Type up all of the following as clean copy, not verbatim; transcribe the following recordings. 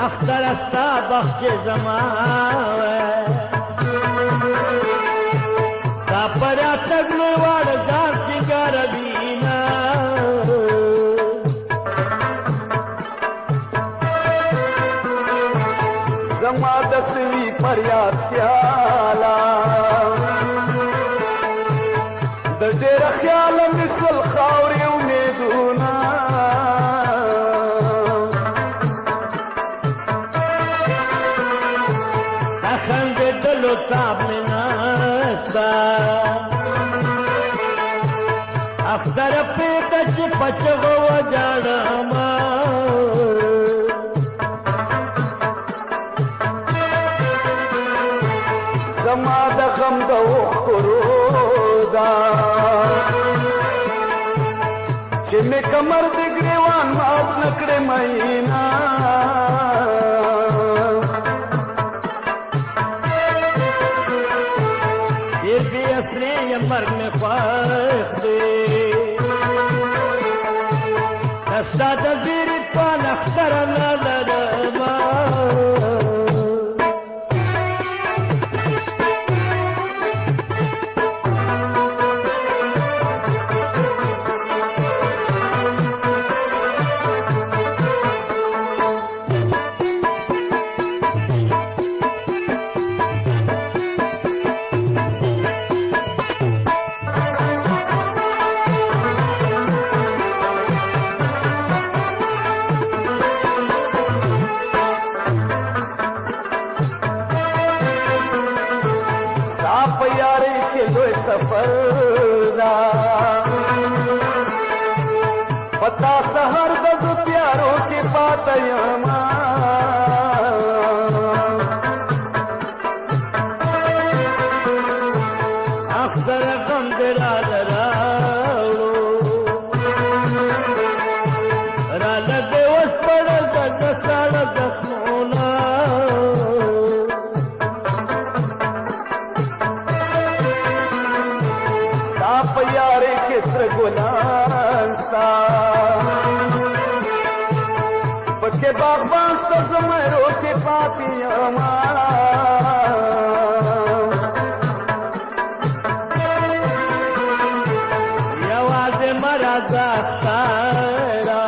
اختر استا بخش زمان تا پریا تگلو وار جان سنگار بینا زما دسوی پریاد سیالا د ډېر خیال مثل خاورې امیدونه خندېدلو تاب مې نسته اختر پرېږده چې په چغو وژاړمه زما د غم د اوښکو رودا چې مې کمر د ګریوان مات نه کړې مینا ډېر بې اصلې یم مرګ مې خوښ دی ستا د زیري پان اختره نه لرمه په یارۍ کې لوی سفر دا پتا سهار د زه تیارو کې پاته یما اختر غم دې راله راوړو راله دې وسپړل د ساړه زخمونه په یارۍ کې سره ګلان ستا پکې باغبان سته زمرو کې پاتې یما یوازې مه راځه ښکاره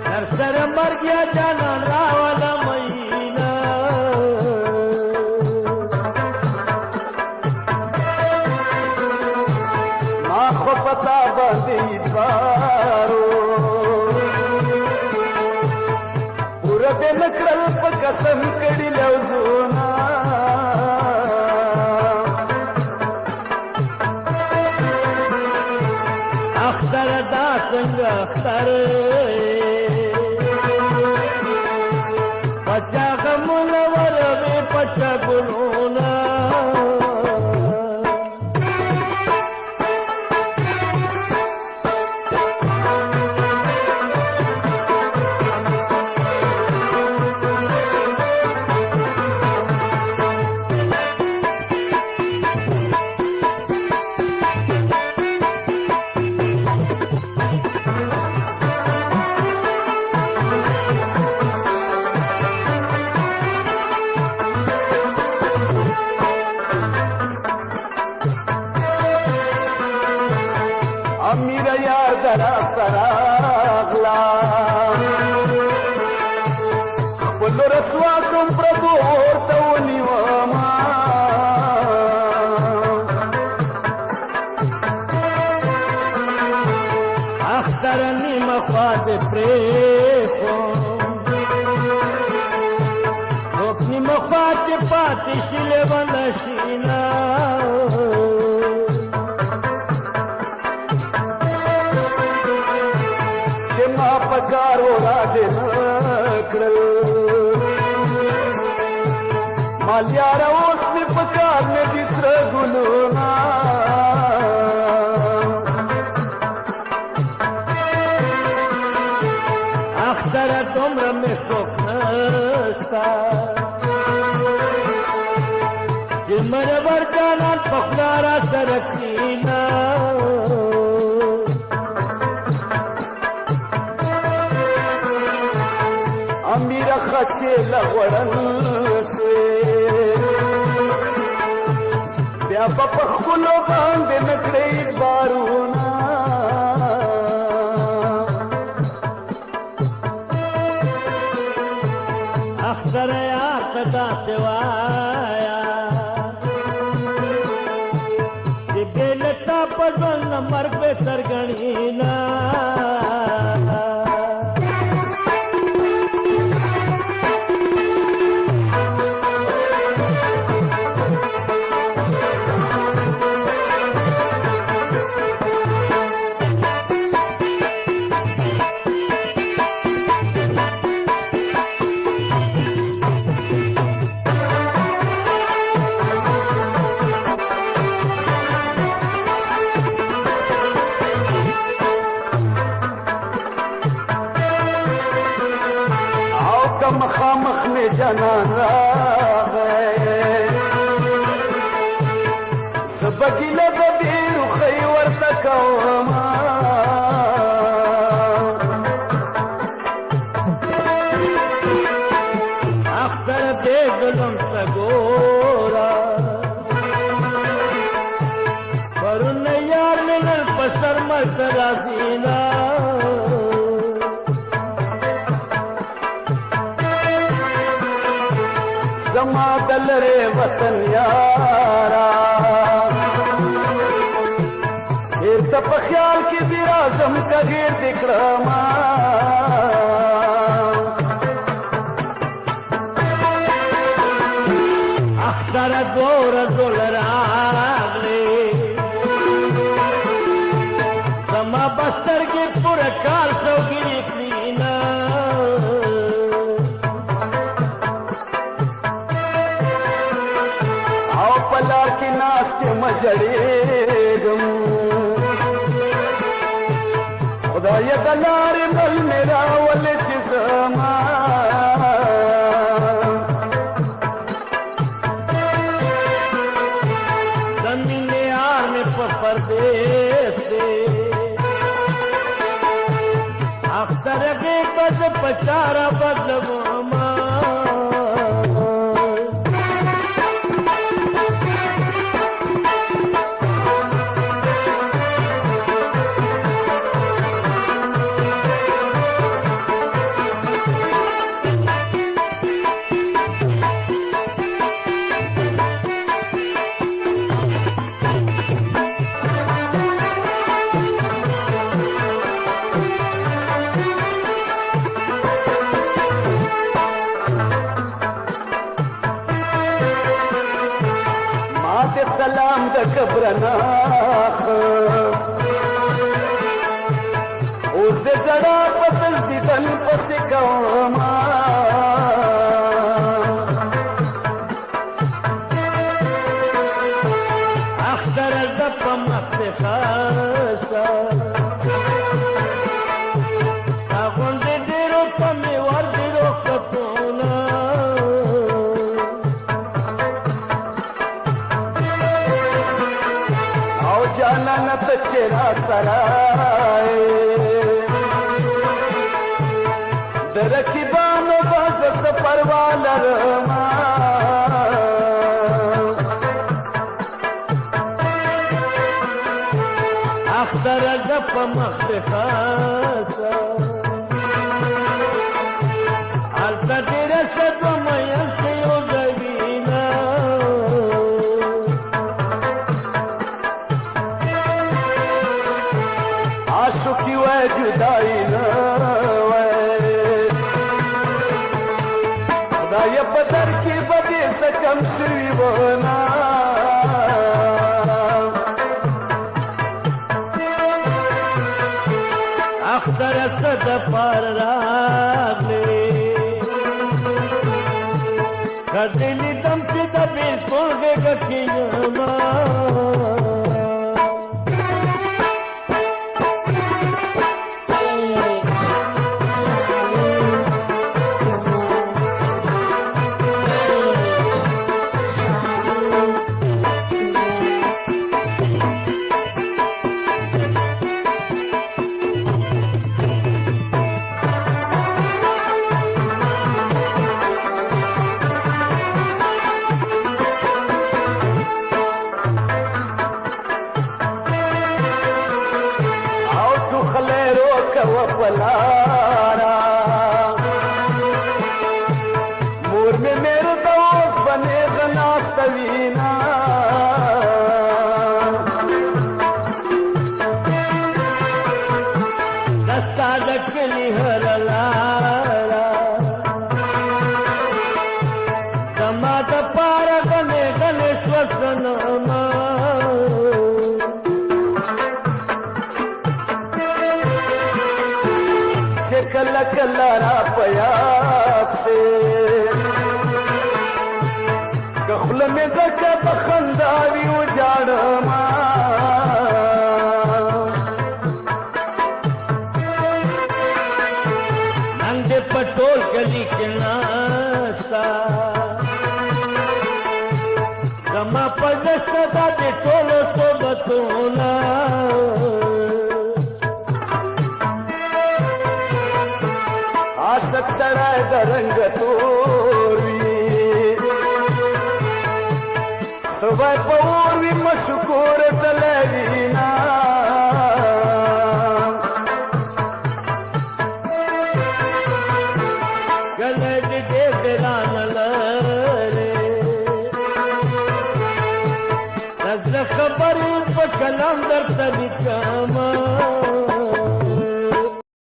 در سره مرګ یا جانان راوله مینه خو پتا باندې اتوارو پوره دې نه کړل په قسم کړي لوزونه اختر دا څنګه اختر پچا غمونه وروي پچا ګلونه امیر یار درا سراغلا خپل رسوا کوم پربو ورته ونیوما اختر نیمه خوا دې پرېښود څوک نیمه خوا چې پاتې شي لیونه شینه ما پکارو را دې نه کړل مال یاره اوس مې پکار نه دي سره ګلونه اختره دومره مې څوک نسته چې مرور جانان په خوله را سره کښېنه امیر خچې لغړن شوې بیا په خپلو باندې نکړې بارونه اختر یار تدا سوایا چې بیلتا په ځل مرګ به سرګڼینا مخامخ میں جنان راغی سبګیله د ډېرو ښې ورته کومه اختر دې ظلم ته ګوره پرون یار مې نن په سر مرګ راځي نه زما دلرے وطن یارا دیر تا پا خیال کی بیرازم کا غیر دکڑما اختر دور دول راغلی زما بستر کی پورا کال سوگیری کلینا پلار کی ناس کے مجڑیگم خدای دلار مل میرا ول جسما زمین یار میں پردیس دے اختر کے بد پچارا بدلوما سلام د قبرنا اوس د زړه په تسدیدن پسې کوما اختر د په مخ خاصه غونډې ډېرو په مې ور ډېرو کپونه جانان ته چیرې سرای د رقیبانو باز پروا لرما اختر د په مخ خاصه هلته ډېره ښه دوه میاشتې یوځوینه عاشقی وای جدائی نه وای خدای په در کې به دې څه کم شوي ونه اختر څه د پار راغلی که دې لیدم چې د بېلکل غېږه کې یمه नवीना रस्ता दटली हरला समाज पार गणे गणेश्वर नमा कल कलरा पयासे गखल में दच बखंदावी उजाड़मा नंगे पटोल गली के नासा गमा पद सदा दे टोलो तो बतोला सत्तराय रंग तोरवी सवय पौर्वी मशकूर तलवीना गलत देवरान रे नजर खबर पर कलम दर तनिकम